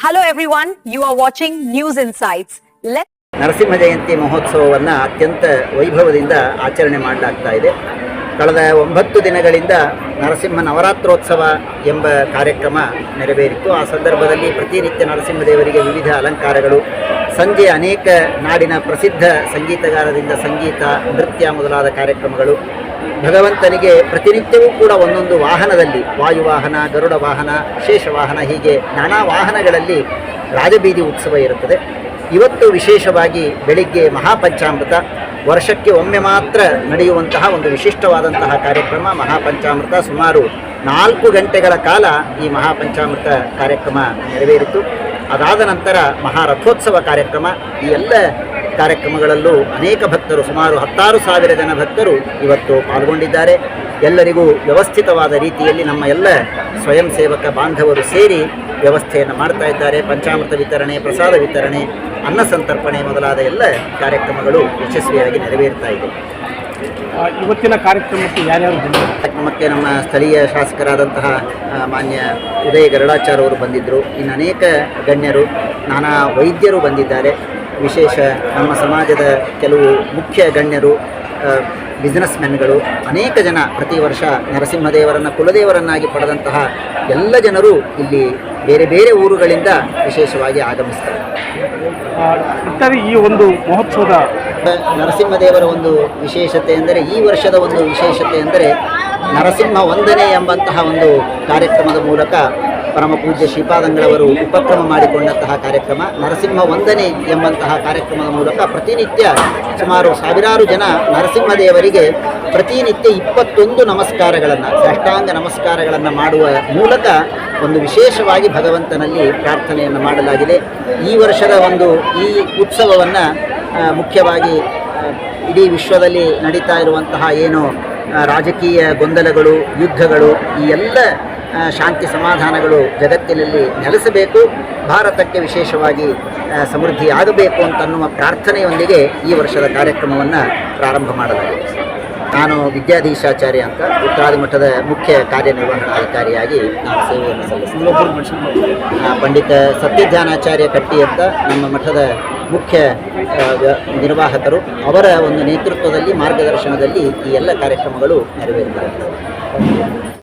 Hello everyone, you are watching News Insights. Narasimha ಜಯಂತಿ ಮಹೋತ್ಸವವನ್ನು ಅತ್ಯಂತ ವೈಭವದಿಂದ ಆಚರಣೆ ಮಾಡಲಾಗ್ತಾ ಇದೆ. ಕಳೆದ 9 ದಿನಗಳಿಂದ ನರಸಿಂಹ ನವರಾತ್ರೋತ್ಸವ ಎಂಬ ಕಾರ್ಯಕ್ರಮ ನೆರವೇರಿತು. ಆ ಸಂದರ್ಭದಲ್ಲಿ ಪ್ರತಿನಿತ್ಯ ನರಸಿಂಹದೇವರಿಗೆ ವಿವಿಧ ಅಲಂಕಾರಗಳು, ಸಂಜೆ ಅನೇಕ ನಾಡಿನ ಪ್ರಸಿದ್ಧ ಸಂಗೀತಗಾರರಿಂದ ಸಂಗೀತ, ನೃತ್ಯ ಮೊದಲಾದ ಕಾರ್ಯಕ್ರಮಗಳು, ಭಗವಂತನಿಗೆ ಪ್ರತಿನಿತ್ಯವೂ ಕೂಡ ಒಂದೊಂದು ವಾಹನದಲ್ಲಿ, ವಾಯುವಾಹನ, ಗರುಡ ವಾಹನ, ವಿಶೇಷ ವಾಹನ, ಹೀಗೆ ನಾನಾ ವಾಹನಗಳಲ್ಲಿ ರಾಜಬೀದಿ ಉತ್ಸವ ಇರುತ್ತದೆ. ಇವತ್ತು ವಿಶೇಷವಾಗಿ ಬೆಳಿಗ್ಗೆ ಮಹಾಪಂಚಾಮೃತ, ವರ್ಷಕ್ಕೆ ಒಮ್ಮೆ ಮಾತ್ರ ನಡೆಯುವಂತಹ ಒಂದು ವಿಶಿಷ್ಟವಾದಂತಹ ಕಾರ್ಯಕ್ರಮ ಮಹಾಪಂಚಾಮೃತ. ಸುಮಾರು 4 ಗಂಟೆಗಳ ಕಾಲ ಈ ಮಹಾಪಂಚಾಮೃತ ಕಾರ್ಯಕ್ರಮ ನೆರವೇರಿತು. ಅದಾದ ನಂತರ ಮಹಾರಥೋತ್ಸವ ಕಾರ್ಯಕ್ರಮ. ಈ ಎಲ್ಲ ಕಾರ್ಯಕ್ರಮಗಳಲ್ಲೂ ಅನೇಕ ಭಕ್ತರು, ಸುಮಾರು 16,000 ಜನ ಭಕ್ತರು ಇವತ್ತು ಪಾಲ್ಗೊಂಡಿದ್ದಾರೆ. ಎಲ್ಲರಿಗೂ ವ್ಯವಸ್ಥಿತವಾದ ರೀತಿಯಲ್ಲಿ ನಮ್ಮ ಎಲ್ಲ ಸ್ವಯಂ ಸೇವಕ ಬಾಂಧವರು ಸೇರಿ ವ್ಯವಸ್ಥೆಯನ್ನು ಮಾಡ್ತಾ ಇದ್ದಾರೆ. ಪಂಚಾಮೃತ ವಿತರಣೆ, ಪ್ರಸಾದ ವಿತರಣೆ, ಅನ್ನ ಸಂತರ್ಪಣೆ ಮೊದಲಾದ ಎಲ್ಲ ಕಾರ್ಯಕ್ರಮಗಳು ಯಶಸ್ವಿಯಾಗಿ ನೆರವೇರ್ತಾ ಇದೆ. ಇವತ್ತಿನ ಕಾರ್ಯಕ್ರಮಕ್ಕೆ ಯಾರ್ಯಾರು ಬಂದಿದ್ದಾರೆ? ಕಾರ್ಯಕ್ರಮಕ್ಕೆ ನಮ್ಮ ಸ್ಥಳೀಯ ಶಾಸಕರಾದಂತಹ ಮಾನ್ಯ ಉದಯ ಗರುಡಾಚಾರ್ಯ ಅವರು ಬಂದಿದ್ದರು. ಇನ್ನು ಅನೇಕ ಗಣ್ಯರು, ನಾನಾ ವೈದ್ಯರು ಬಂದಿದ್ದಾರೆ. ವಿಶೇಷ ನಮ್ಮ ಸಮಾಜದ ಕೆಲವು ಮುಖ್ಯ ಗಣ್ಯರು, ಬಿಸ್ನೆಸ್ ಮೆನ್ಗಳು, ಅನೇಕ ಜನ, ಪ್ರತಿ ವರ್ಷ ನರಸಿಂಹದೇವರನ್ನು ಕುಲದೇವರನ್ನಾಗಿ ಪಡೆದಂತಹ ಎಲ್ಲ ಜನರು ಇಲ್ಲಿ ಬೇರೆ ಬೇರೆ ಊರುಗಳಿಂದ ವಿಶೇಷವಾಗಿ ಆಗಮಿಸ್ತಾರೆ. ಈ ಒಂದು ಮಹೋತ್ಸವದ ನರಸಿಂಹದೇವರ ಒಂದು ವಿಶೇಷತೆ ಎಂದರೆ, ಈ ವರ್ಷದ ಒಂದು ವಿಶೇಷತೆ ಎಂದರೆ ನರಸಿಂಹ ವಂದನೆ ಎಂಬಂತಹ ಒಂದು ಕಾರ್ಯಕ್ರಮದ ಮೂಲಕ ಪರಮ ಪೂಜ್ಯ ಶ್ರೀಪಾದಂಗಳವರು ಉಪಕ್ರಮ ಮಾಡಿಕೊಂಡಂತಹ ಕಾರ್ಯಕ್ರಮ. ನರಸಿಂಹ ವಂದನೆ ಎಂಬಂತಹ ಕಾರ್ಯಕ್ರಮದ ಮೂಲಕ ಪ್ರತಿನಿತ್ಯ ಸುಮಾರು ಸಾವಿರಾರು ಜನ ನರಸಿಂಹದೇವರಿಗೆ ಪ್ರತಿನಿತ್ಯ 21 ನಮಸ್ಕಾರಗಳನ್ನು, ಸಾಷ್ಟಾಂಗ ನಮಸ್ಕಾರಗಳನ್ನು ಮಾಡುವ ಮೂಲಕ ಒಂದು ವಿಶೇಷವಾಗಿ ಭಗವಂತನಲ್ಲಿ ಪ್ರಾರ್ಥನೆಯನ್ನು ಮಾಡಲಾಗಿದೆ. ಈ ವರ್ಷದ ಈ ಉತ್ಸವವನ್ನು ಮುಖ್ಯವಾಗಿ ಇಡೀ ವಿಶ್ವದಲ್ಲಿ ನಡೀತಾ ಇರುವಂತಹ ಏನು ರಾಜಕೀಯ ಗೊಂದಲಗಳು, ಯುದ್ಧಗಳು, ಈ ಎಲ್ಲ ಶಾಂತಿ ಸಮಾಧಾನಗಳು ಜಗತ್ತಿನಲ್ಲಿ ನೆಲೆಸಬೇಕು, ಭಾರತಕ್ಕೆ ವಿಶೇಷವಾಗಿ ಸಮೃದ್ಧಿ ಆಗಬೇಕು ಅಂತನ್ನುವ ಪ್ರಾರ್ಥನೆಯೊಂದಿಗೆ ಈ ವರ್ಷದ ಕಾರ್ಯಕ್ರಮವನ್ನು ಪ್ರಾರಂಭ ಮಾಡಲಾಗಿದೆ. ನಾನು ವಿದ್ಯಾಧೀಶಾಚಾರ್ಯ ಅಂತ ಉತ್ತರಾದಿ ಮಠದ ಮುಖ್ಯ ಕಾರ್ಯನಿರ್ವಹಣಾಧಿಕಾರಿಯಾಗಿ ನಾನು ಸೇವೆಯನ್ನು ಸಲ್ಲಿಸಿದ್ದೇನೆ. ಪಂಡಿತ ಸತ್ಯಜ್ಞಾನಾಚಾರ್ಯ ಕಟ್ಟಿ ಅಂತ ನಮ್ಮ ಮಠದ ಮುಖ್ಯ ನಿರ್ವಾಹಕರು, ಅವರ ಒಂದು ನೇತೃತ್ವದಲ್ಲಿ, ಮಾರ್ಗದರ್ಶನದಲ್ಲಿ ಈ ಎಲ್ಲ ಕಾರ್ಯಕ್ರಮಗಳು ನೆರವೇರುತ್ತವೆ.